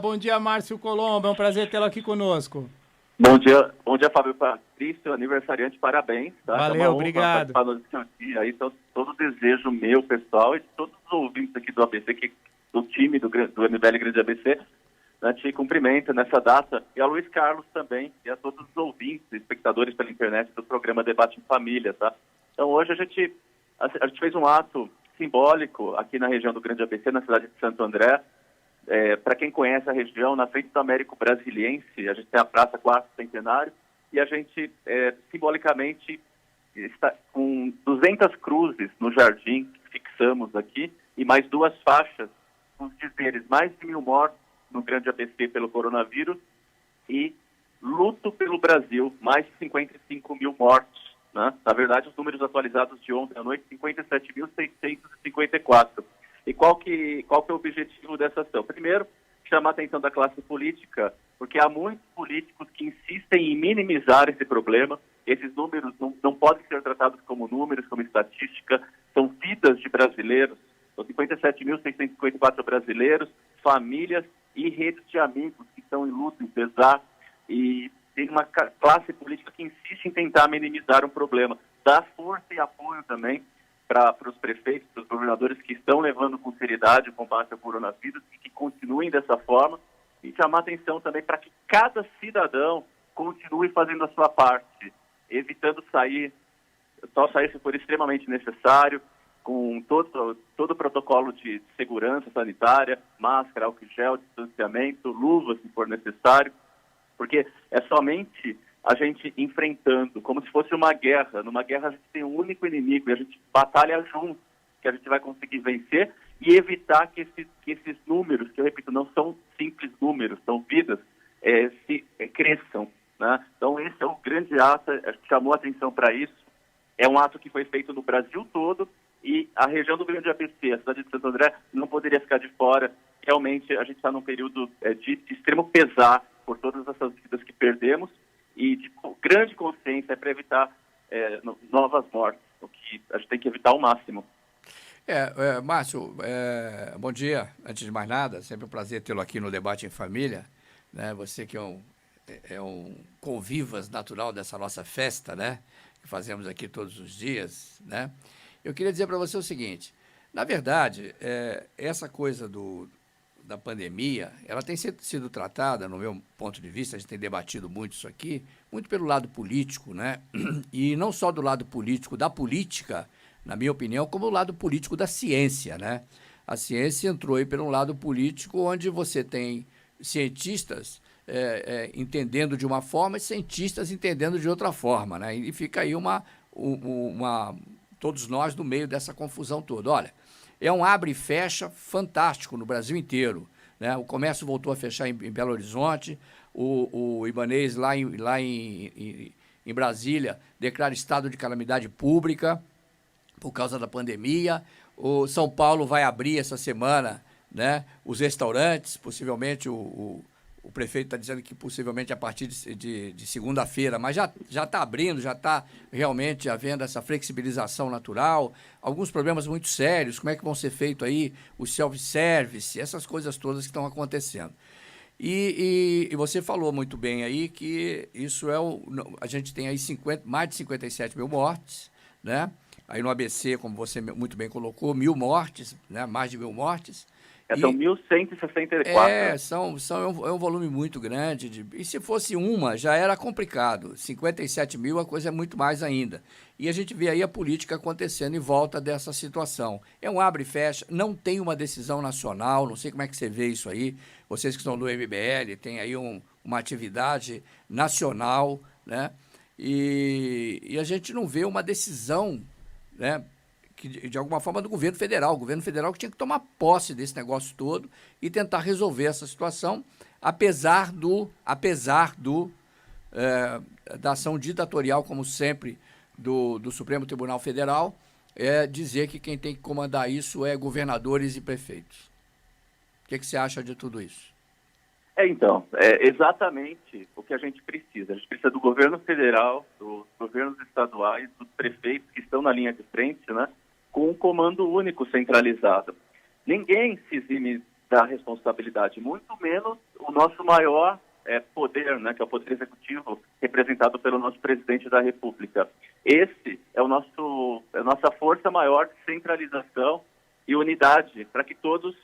Bom dia, Márcio Colombo. É um prazer tê-lo aqui conosco. Bom dia, Fábio Patrício, aniversariante, parabéns. Tá? Valeu, obrigado. Participar do seu dia. Aí, então, todo o desejo meu, pessoal, e de todos os ouvintes aqui do ABC, do time do MBL Grande ABC, né, te cumprimenta nessa data. E a Luiz Carlos também, e a todos os ouvintes, espectadores pela internet do programa Debate em Família. Tá? Então, hoje a gente fez um ato simbólico aqui na região do Grande ABC, na cidade de Santo André. Para quem conhece a região, na frente do Américo Brasiliense, a gente tem a Praça 4 Centenário, e a gente, simbolicamente, está com 200 cruzes no jardim que fixamos aqui, e mais 2 faixas com os dizeres: mais de 1.000 mortos no Grande ABC pelo coronavírus e luto pelo Brasil, mais de 55 mil mortos. Né? Na verdade, os números atualizados de ontem à noite, 57.654. E qual que é o objetivo dessa ação? Primeiro, chamar a atenção da classe política, porque há muitos políticos que insistem em minimizar esse problema. Esses números não podem ser tratados como números, como estatística, são vidas de brasileiros. São 57.654 brasileiros, famílias e redes de amigos que estão em luto, em pesar. E tem uma classe política que insiste em tentar minimizar um problema. Dá força e apoio também para os prefeitos, para os governadores que estão levando com seriedade o combate ao coronavírus e que continuem dessa forma, e chamar atenção também para que cada cidadão continue fazendo a sua parte, evitando sair, só sair se for extremamente necessário, com todo o protocolo de segurança sanitária, máscara, álcool gel, distanciamento, luvas se for necessário, porque é somente a gente enfrentando, como se fosse uma guerra. Numa guerra a gente tem um único inimigo e a gente batalha junto, que a gente vai conseguir vencer e evitar que esses números, que eu repito, não são simples números, são vidas, cresçam. Né? Então esse é o grande ato, chamou a atenção para isso. É um ato que foi feito no Brasil todo e a região do Grande ABC, a cidade de Santo André, não poderia ficar de fora. Realmente a gente está num período de extremo pesar por todas essas vidas que perdemos, e de grande consciência para evitar novas mortes, o que a gente tem que evitar ao máximo. Márcio, bom dia. Antes de mais nada, sempre um prazer tê-lo aqui no Debate em Família. Né? Você que é um convivas natural dessa nossa festa, né? Que fazemos aqui todos os dias. Né? Eu queria dizer para você o seguinte: na verdade, essa coisa da pandemia, ela tem sido tratada, no meu ponto de vista, a gente tem debatido muito isso aqui, muito pelo lado político, né? E não só do lado político da política, na minha opinião, como do lado político da ciência, né? A ciência entrou aí por um lado político, onde você tem cientistas entendendo de uma forma e cientistas entendendo de outra forma, né? E fica aí todos nós no meio dessa confusão toda. Olha, é um abre e fecha fantástico no Brasil inteiro. Né? O comércio voltou a fechar em Belo Horizonte, o Ibanez lá em Brasília declara estado de calamidade pública por causa da pandemia. O São Paulo vai abrir essa semana, né, os restaurantes, possivelmente o prefeito está dizendo que possivelmente a partir de segunda-feira, mas já está abrindo, já está realmente havendo essa flexibilização natural, alguns problemas muito sérios, como é que vão ser feitos aí o self-service, essas coisas todas que estão acontecendo. E você falou muito bem aí que isso a gente tem aí mais de 57 mil mortes, né? Aí no ABC, como você muito bem colocou, 1.000 mortes, né? Mais de 1.000 mortes. São 1.164. É um volume muito grande. E se fosse uma, já era complicado. 57 mil, a coisa é muito mais ainda. E a gente vê aí a política acontecendo em volta dessa situação. É um abre e fecha, não tem uma decisão nacional, não sei como é que você vê isso aí. Vocês que estão do MBL, tem aí uma atividade nacional, né? E a gente não vê uma decisão, né, de alguma forma do governo federal. O governo federal que tinha que tomar posse desse negócio todo e tentar resolver essa situação, apesar da ação ditatorial, como sempre, do Supremo Tribunal Federal, dizer que quem tem que comandar isso é governadores e prefeitos. O que você acha de tudo isso? Então, é exatamente o que a gente precisa. A gente precisa do governo federal, dos governos estaduais, dos prefeitos que estão na linha de frente, né, com um comando único centralizado. Ninguém se exime da responsabilidade, muito menos nosso maior poder, né, que é o poder executivo, representado pelo nosso presidente da República. Esse é a nossa força maior de centralização e unidade para que todos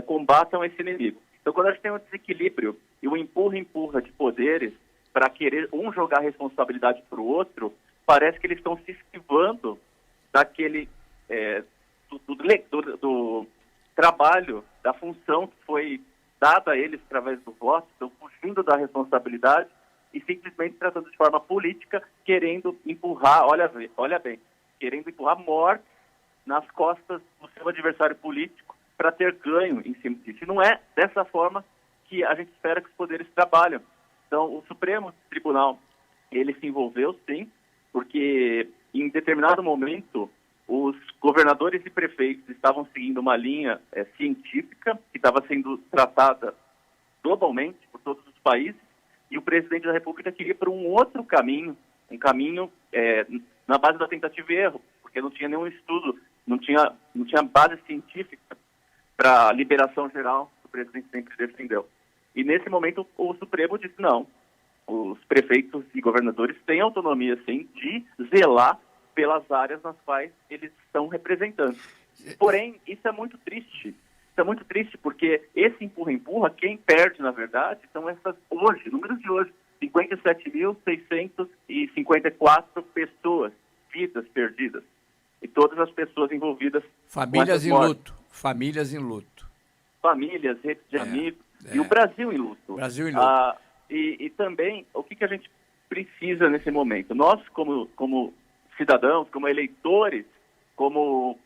combatam esse inimigo. Então, quando a gente tem um desequilíbrio e um empurra de poderes para querer um jogar a responsabilidade para o outro, parece que eles estão se esquivando daquele do trabalho, da função que foi dada a eles através do voto, estão fugindo da responsabilidade e simplesmente tratando de forma política, querendo empurrar, olha bem, querendo empurrar morte nas costas do seu adversário político para ter ganho em cima disso. E não é dessa forma que a gente espera que os poderes trabalham. Então, o Supremo Tribunal, ele se envolveu, sim, porque em determinado momento os governadores e prefeitos estavam seguindo uma linha científica que estava sendo tratada globalmente por todos os países, e o presidente da República queria por um outro caminho, um caminho na base da tentativa e erro, porque não tinha nenhum estudo, não tinha base científica para a liberação geral que o presidente sempre defendeu. E nesse momento o Supremo disse não, os prefeitos e governadores têm autonomia, sim, de zelar pelas áreas nas quais eles estão representando. Porém, isso é muito triste. Isso é muito triste porque esse empurra-empurra, quem perde, na verdade, são números de hoje, 57.654 pessoas, vidas perdidas. E todas as pessoas envolvidas. Famílias em luto. Famílias, redes de amigos. E o Brasil em luto. Brasil em luto. E também, o que a gente precisa nesse momento? Nós, como cidadãos, como eleitores, como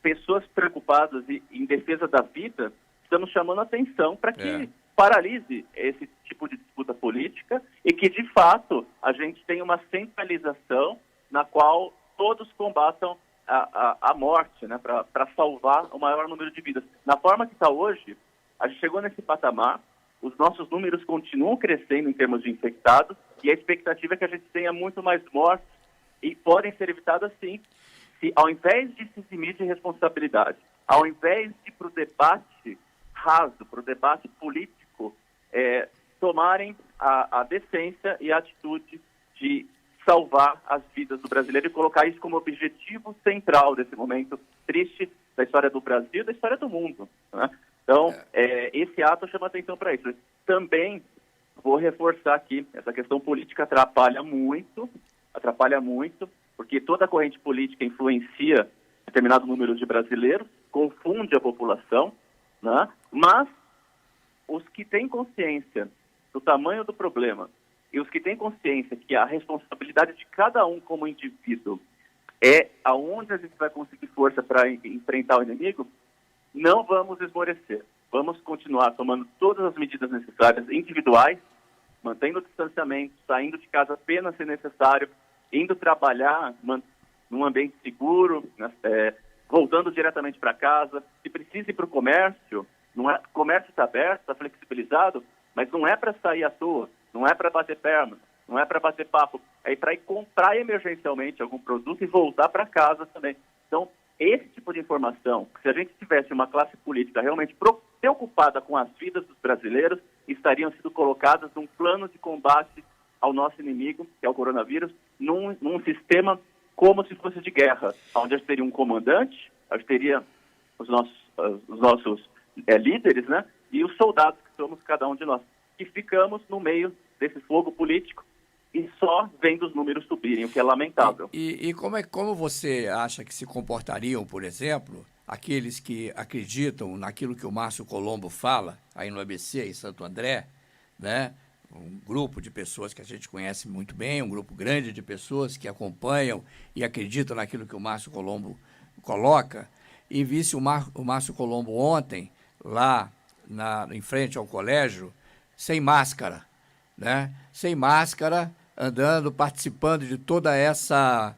pessoas preocupadas em defesa da vida, estamos chamando a atenção para que paralise esse tipo de disputa política e que, de fato, a gente tenha uma centralização na qual todos combatam a morte, né, para salvar o maior número de vidas. Na forma que está hoje, a gente chegou nesse patamar, os nossos números continuam crescendo em termos de infectados e a expectativa é que a gente tenha muito mais mortes e podem ser evitadas, sim, se ao invés de se eximir de responsabilidade, ao invés de ir para o debate raso, para o debate político, tomarem a decência e a atitude de salvar as vidas do brasileiro e colocar isso como objetivo central desse momento triste da história do Brasil e da história do mundo, né? Então, esse ato chama atenção para isso. Também vou reforçar aqui, essa questão política atrapalha muito, porque toda corrente política influencia determinado número de brasileiros, confunde a população, né? Mas os que têm consciência do tamanho do problema e os que têm consciência que a responsabilidade de cada um como indivíduo é aonde a gente vai conseguir força para enfrentar o inimigo, não vamos esmorecer. Vamos continuar tomando todas as medidas necessárias individuais, mantendo o distanciamento, saindo de casa apenas se necessário, indo trabalhar num ambiente seguro, voltando diretamente para casa. Se precisa ir para o comércio, o comércio está aberto, está flexibilizado, mas não é para sair à toa, não é para bater perna, não é para bater papo, é para ir comprar emergencialmente algum produto e voltar para casa também. Então, esse tipo de informação, se a gente tivesse uma classe política realmente preocupada com as vidas dos brasileiros, estariam sendo colocadas num plano de combate ao nosso inimigo, que é o coronavírus, num sistema como se fosse de guerra, onde a gente teria um comandante, a gente teria os nossos líderes, né, e os soldados que somos cada um de nós, que ficamos no meio desse fogo político e só vendo os números subirem, o que é lamentável. E como você acha que se comportariam, por exemplo, aqueles que acreditam naquilo que o Márcio Colombo fala, aí no ABC, em Santo André, né? Um grupo de pessoas que a gente conhece muito bem, um grupo grande de pessoas que acompanham e acreditam naquilo que o Márcio Colombo coloca, e visse o Márcio Colombo ontem, lá em frente ao colégio, sem máscara, né? Sem máscara, andando, participando de toda essa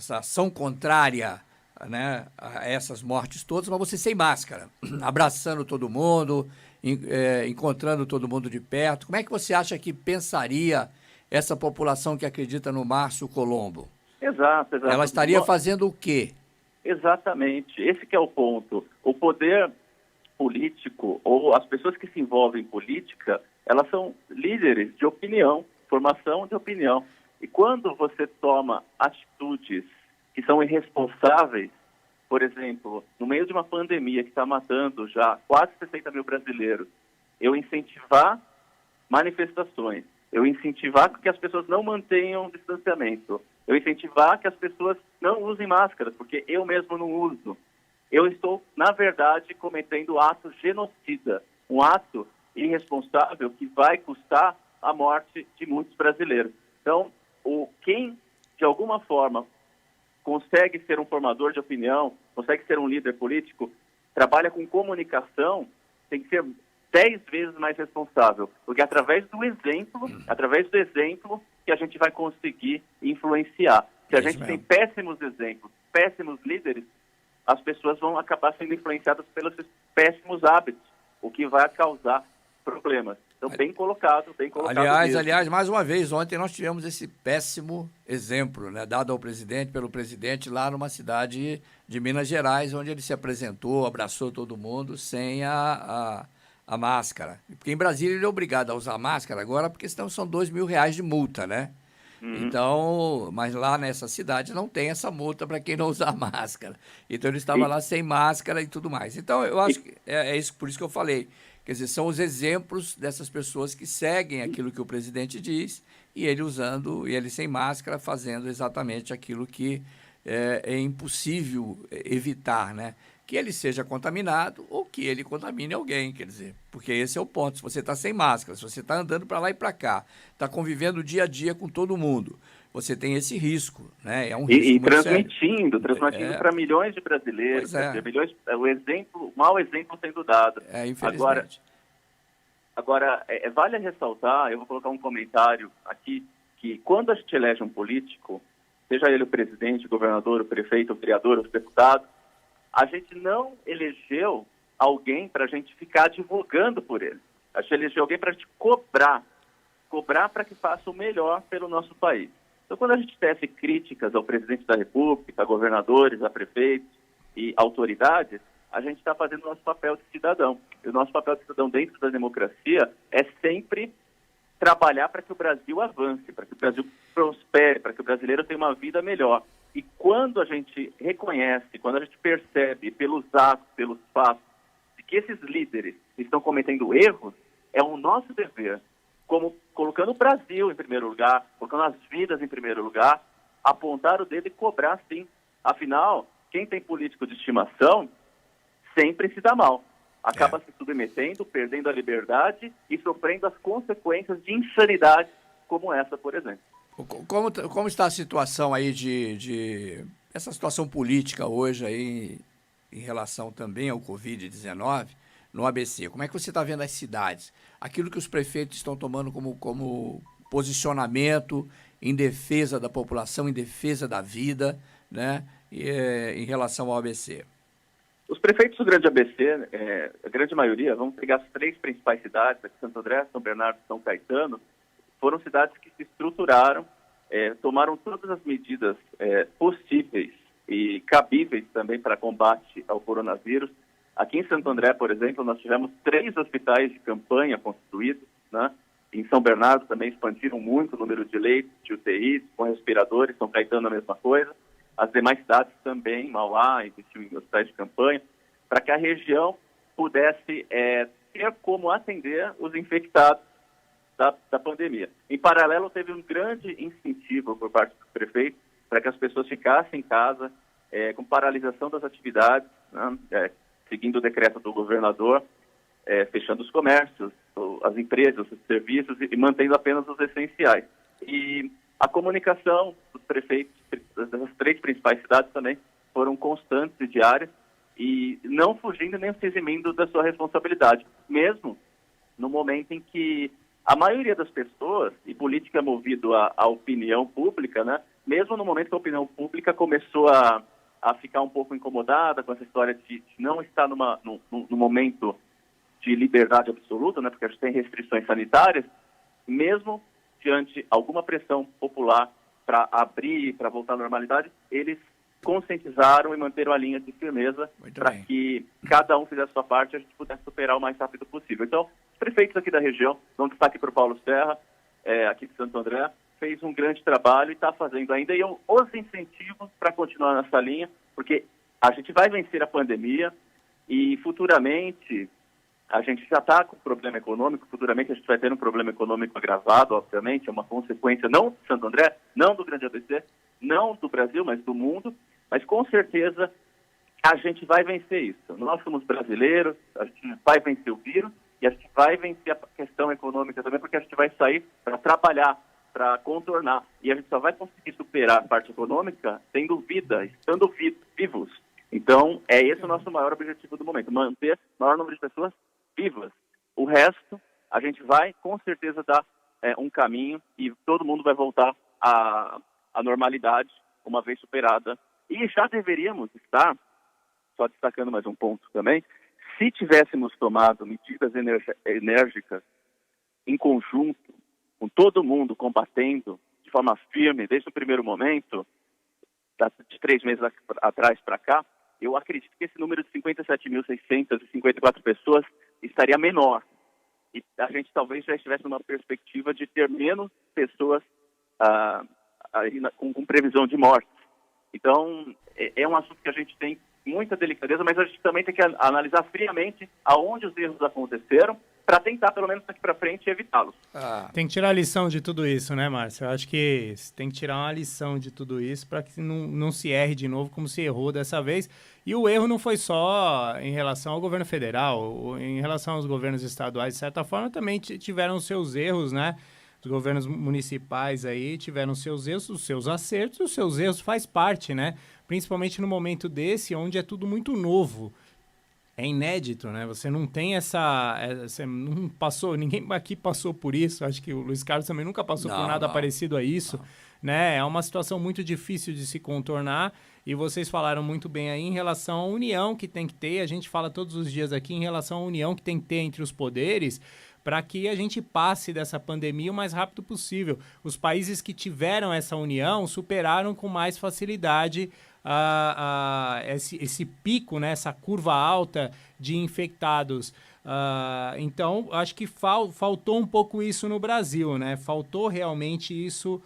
ação contrária, né, a essas mortes todas, mas você sem máscara, abraçando todo mundo, encontrando todo mundo de perto. Como é que você acha que pensaria essa população que acredita no Márcio Colombo? Exato. Ela estaria fazendo o quê? Exatamente, esse que é o ponto. O poder político ou as pessoas que se envolvem em política, elas são líderes de opinião, formação de opinião. E quando você toma atitudes que são irresponsáveis, por exemplo, no meio de uma pandemia que está matando já quase 60 mil brasileiros, eu incentivar manifestações, eu incentivar que as pessoas não mantenham distanciamento, eu incentivar que as pessoas não usem máscaras, porque eu mesmo não uso. Eu estou, na verdade, cometendo ato genocida, um ato irresponsável que vai custar a morte de muitos brasileiros. Então, quem, de alguma forma, consegue ser um formador de opinião, consegue ser um líder político, trabalha com comunicação, tem que ser 10 vezes mais responsável, porque através do exemplo que a gente vai conseguir influenciar. Se a gente tem péssimos exemplos, péssimos líderes, as pessoas vão acabar sendo influenciadas pelos péssimos hábitos, o que vai causar problemas. Então, bem colocado mesmo. Aliás, mais uma vez, ontem nós tivemos esse péssimo exemplo, né, dado pelo presidente lá numa cidade de Minas Gerais, onde ele se apresentou, abraçou todo mundo sem a máscara. Porque em Brasília ele é obrigado a usar máscara agora, porque senão são R$2.000 de multa, né? Então, mas lá nessa cidade não tem essa multa para quem não usar máscara. Então ele estava lá sem máscara e tudo mais. Então eu acho que é isso, por isso que eu falei. Quer dizer, são os exemplos dessas pessoas que seguem aquilo que o presidente diz e ele usando, e ele sem máscara, fazendo exatamente aquilo que é impossível evitar, né? Que ele seja contaminado ou que ele contamine alguém, quer dizer, porque esse é o ponto. Se você está sem máscara, se você está andando para lá e para cá, está convivendo dia a dia com todo mundo, você tem esse risco, né? É um risco muito transmitindo para milhões de brasileiros, o mau exemplo sendo dado. Infelizmente. Agora vale ressaltar, eu vou colocar um comentário aqui, que quando a gente elege um político, seja ele o presidente, o governador, o prefeito, o vereador, o deputado, a gente não elegeu alguém para a gente ficar divulgando por ele. A gente elegeu alguém para a gente cobrar para que faça o melhor pelo nosso país. Então, quando a gente tece críticas ao presidente da República, a governadores, a prefeitos e autoridades, a gente está fazendo o nosso papel de cidadão. E o nosso papel de cidadão dentro da democracia é sempre trabalhar para que o Brasil avance, para que o Brasil prospere, para que o brasileiro tenha uma vida melhor. E quando a gente reconhece, quando a gente percebe pelos atos, pelos fatos, de que esses líderes estão cometendo erros, é o nosso dever, como colocando o Brasil em primeiro lugar, colocando as vidas em primeiro lugar, apontar o dedo e cobrar sim. Afinal, quem tem político de estimação sempre se dá mal. Acaba se submetendo, perdendo a liberdade e sofrendo as consequências de insanidade como essa, por exemplo. Como está a situação aí essa situação política hoje aí em relação também ao Covid-19 no ABC? Como é que você está vendo as cidades? Aquilo que os prefeitos estão tomando como posicionamento em defesa da população, em defesa da vida, né, em relação ao ABC? Os prefeitos do Grande ABC, a grande maioria, vamos pegar as 3 principais cidades, aqui Santo André, São Bernardo e São Caetano, foram cidades que se estruturaram, tomaram todas as medidas possíveis e cabíveis também para combate ao coronavírus. Aqui em Santo André, por exemplo, nós tivemos 3 hospitais de campanha construídos, né? Em São Bernardo também expandiram muito o número de leitos, de UTIs, com respiradores, São Caetano a mesma coisa. As demais cidades também, Mauá, investiu em hospitais de campanha, para que a região pudesse ter como atender os infectados da pandemia. Em paralelo, teve um grande incentivo por parte do prefeito para que as pessoas ficassem em casa, com paralisação das atividades, né, seguindo o decreto do governador, fechando os comércios, as empresas, os serviços e mantendo apenas os essenciais. E a comunicação dos prefeitos das 3 principais cidades também foram constantes e diárias e não fugindo nem se eximindo da sua responsabilidade, mesmo no momento em que a maioria das pessoas, e política é movido à opinião pública, né? Mesmo no momento que a opinião pública começou a ficar um pouco incomodada com essa história de não estar num momento de liberdade absoluta, né? Porque a gente tem restrições sanitárias, mesmo diante alguma pressão popular para abrir, para voltar à normalidade, eles conscientizaram e manteram a linha de firmeza para que cada um fizesse a sua parte e a gente pudesse superar o mais rápido possível. Então, os prefeitos aqui da região, dão destaque para o Paulo Serra, aqui de Santo André, fez um grande trabalho e está fazendo ainda. E eu os incentivo para continuar nessa linha, porque a gente vai vencer a pandemia e futuramente a gente já está com problema econômico, futuramente a gente vai ter um problema econômico agravado, obviamente, é uma consequência não de Santo André, não do Grande ABC, não do Brasil, mas do mundo, mas com certeza a gente vai vencer isso. Nós somos brasileiros, a gente vai vencer o vírus e a gente vai vencer a questão econômica também, porque a gente vai sair para trabalhar, para contornar. E a gente só vai conseguir superar a parte econômica tendo vida, estando vivos. Então, é esse o nosso maior objetivo do momento, manter o maior número de pessoas vivas. O resto, a gente vai com certeza dar um caminho e todo mundo vai voltar à normalidade uma vez superada. E já deveríamos estar, só destacando mais um ponto também, se tivéssemos tomado medidas enérgicas em conjunto, com todo mundo combatendo de forma firme desde o primeiro momento, de 3 meses atrás para cá, eu acredito que esse número de 57.654 pessoas estaria menor. E a gente talvez já estivesse numa perspectiva de ter menos pessoas com previsão de morte. Então, é um assunto que a gente tem muita delicadeza, mas a gente também tem que analisar friamente aonde os erros aconteceram para tentar, pelo menos daqui para frente, evitá-los. Tem que tirar a lição de tudo isso, né, Márcio? Eu acho que tem que tirar uma lição de tudo isso para que não se erre de novo como se errou dessa vez. E o erro não foi só em relação ao governo federal, em relação aos governos estaduais, de certa forma, também tiveram seus erros, né? Os governos municipais aí tiveram seus erros, os seus acertos, os seus erros faz parte, né? Principalmente no momento desse, onde é tudo muito novo. É inédito, né? Você não tem você não passou, ninguém aqui passou por isso. Acho que o Luiz Carlos também nunca passou por nada parecido a isso, né? É uma situação muito difícil de se contornar e vocês falaram muito bem aí em relação à união que tem que ter. A gente fala todos os dias aqui em relação à união que tem que ter entre os poderes para que a gente passe dessa pandemia o mais rápido possível. Os países que tiveram essa união superaram com mais facilidade esse pico, né, essa curva alta de infectados. Então, acho que faltou um pouco isso no Brasil, né? Faltou realmente isso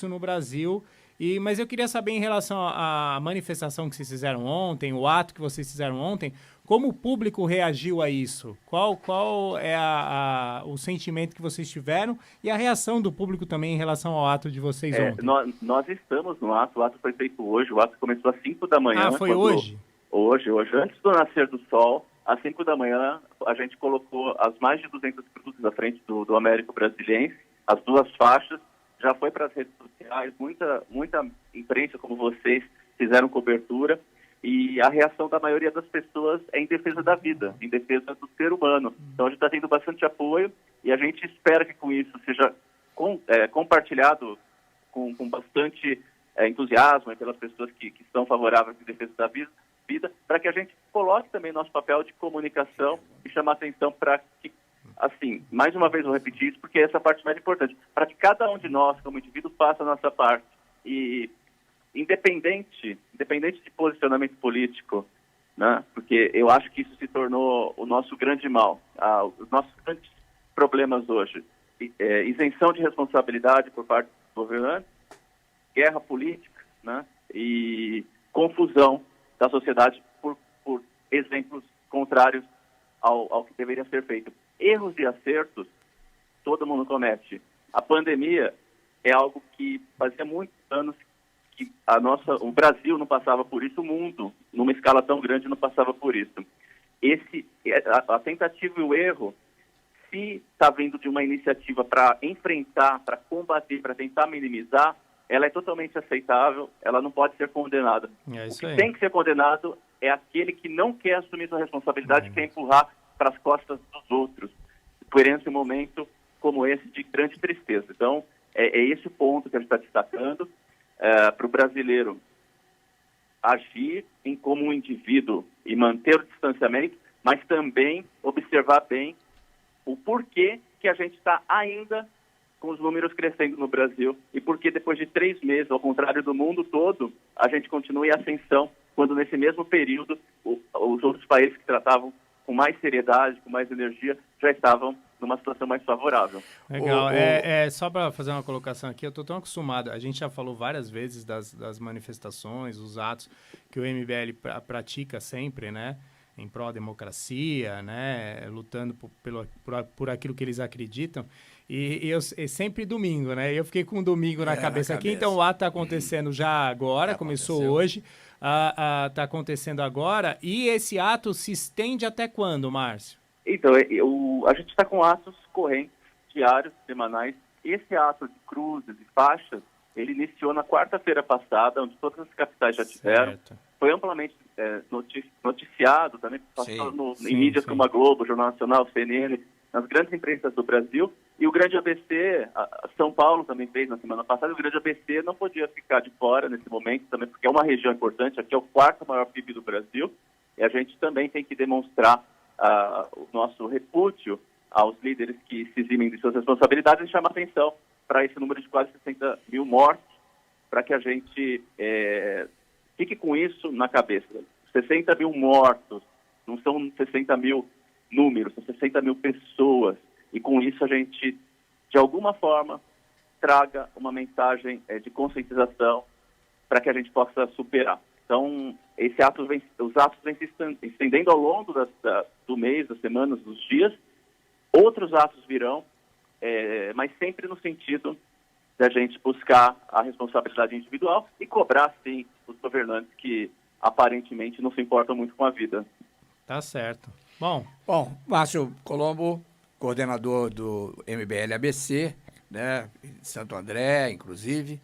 no Brasil. Mas eu queria saber em relação à manifestação que vocês fizeram ontem, o ato que vocês fizeram ontem, como o público reagiu a isso? Qual é o sentimento que vocês tiveram e a reação do público também em relação ao ato de vocês ontem? Nós estamos no ato, o ato foi feito hoje, o ato começou às 5 da manhã. Foi hoje? Hoje, antes do nascer do sol, às 5 da manhã, a gente colocou as mais de 200 cruzes à frente do Américo Brasiliense, as 2 faixas, já foi para as redes sociais, muita imprensa como vocês fizeram cobertura, e a reação da maioria das pessoas é em defesa da vida, em defesa do ser humano. Então a gente está tendo bastante apoio e a gente espera que com isso seja compartilhado com bastante entusiasmo pelas pessoas que estão favoráveis em defesa da vida, para que a gente coloque também nosso papel de comunicação e chamar atenção para que, assim, mais uma vez vou repetir isso, porque essa é a parte mais importante, para que cada um de nós, como indivíduo, faça a nossa parte. E independente de posicionamento político, né? Porque eu acho que isso se tornou o nosso grande mal, os nossos grandes problemas hoje. Isenção de responsabilidade por parte dos governantes, guerra política, né? E confusão da sociedade por exemplos contrários ao que deveria ser feito. Erros e acertos, todo mundo comete. A pandemia é algo que fazia muitos anos que o Brasil não passava por isso, o mundo, numa escala tão grande, não passava por isso. A tentativa e o erro, se está vindo de uma iniciativa para enfrentar, para combater, para tentar minimizar, ela é totalmente aceitável, ela não pode ser condenada. O que tem que ser condenado é aquele que não quer assumir sua responsabilidade, quer empurrar para as costas dos outros, por esse momento como esse de grande tristeza. Então, é esse o ponto que a gente está destacando. Para o brasileiro agir como um indivíduo e manter o distanciamento, mas também observar bem o porquê que a gente está ainda com os números crescendo no Brasil e porque depois de 3 meses, ao contrário do mundo todo, a gente continua em ascensão, quando nesse mesmo período os outros países que tratavam com mais seriedade, com mais energia, já estavam numa situação mais favorável. Legal. Só para fazer uma colocação aqui, eu estou tão acostumado, a gente já falou várias vezes das manifestações, os atos que o MBL pratica sempre, né? Em prol da democracia, né? Lutando por aquilo que eles acreditam. E sempre domingo, né? Eu fiquei com domingo na cabeça aqui, então o ato está acontecendo já agora, começou hoje, está acontecendo agora, e esse ato se estende até quando, Márcio? Então, a gente está com atos correntes, diários, semanais. Esse ato de cruzes e faixas, ele iniciou na quarta-feira passada, onde todas as capitais já tiveram. Certo. Foi amplamente noticiado também, passou em mídias como a Globo, Jornal Nacional, CNN, nas grandes imprensas do Brasil. E o Grande ABC, São Paulo também fez na semana passada, o Grande ABC não podia ficar de fora nesse momento também, porque é uma região importante, aqui é o 4º maior PIB do Brasil, e a gente também tem que demonstrar o nosso repúdio aos líderes que se eximem de suas responsabilidades e chamar atenção para esse número de quase 60 mil mortos, para que a gente fique com isso na cabeça. 60 mil mortos, não são 60 mil números, são 60 mil pessoas, e com isso a gente, de alguma forma, traga uma mensagem de conscientização para que a gente possa superar. Então, os atos vêm se estendendo ao longo do mês, das semanas, dos dias. Outros atos virão, mas sempre no sentido da gente buscar a responsabilidade individual e cobrar, sim, os governantes que aparentemente não se importam muito com a vida. Tá certo. Bom, Márcio Colombo, coordenador do MBL ABC, né, de Santo André, inclusive,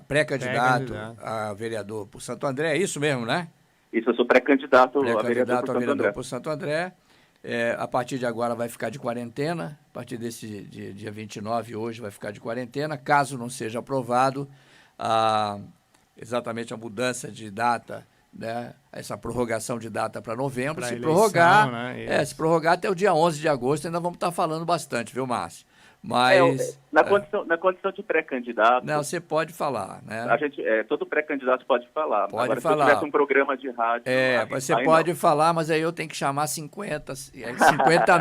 pré-candidato a vereador por Santo André, é isso mesmo, né? Isso, eu sou pré-candidato a vereador por Santo André. A partir de agora vai ficar de quarentena, a partir desse dia 29, hoje, vai ficar de quarentena, caso não seja aprovado exatamente a mudança de data, né, essa prorrogação de data para novembro, se prorrogar até o dia 11 de agosto, ainda vamos estar falando bastante, viu, Márcio? Mas na condição de pré-candidato. Não, você pode falar, né? A gente, todo pré-candidato pode falar. Pode Agora, falar. Se eu tivesse um programa de rádio. Você pode falar, mas aí eu tenho que chamar 50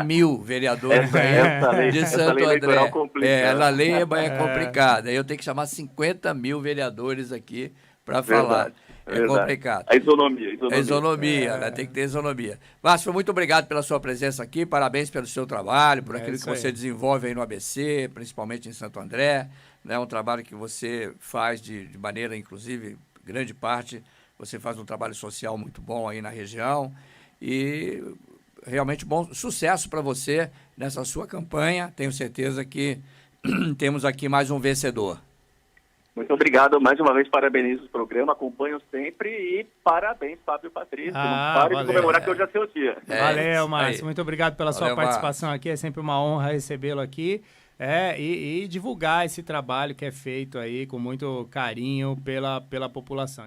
mil vereadores de Santo André. A lei é complicada. Aí eu tenho que chamar 50 mil vereadores aqui para falar. Complicado. A isonomia. Né? Tem que ter isonomia. Márcio, muito obrigado pela sua presença aqui, parabéns pelo seu trabalho, por aquilo que você desenvolve aí no ABC, principalmente em Santo André, né? Um trabalho que você faz de maneira, inclusive, grande parte, você faz um trabalho social muito bom aí na região e realmente bom sucesso para você nessa sua campanha, tenho certeza que temos aqui mais um vencedor. Muito obrigado, mais uma vez parabenizo o programa, acompanho sempre e parabéns, Fábio Patrício. Não pare de comemorar que hoje é seu dia. Valeu, Márcio, muito obrigado pela sua participação aqui, é sempre uma honra recebê-lo aqui e divulgar esse trabalho que é feito aí com muito carinho pela população.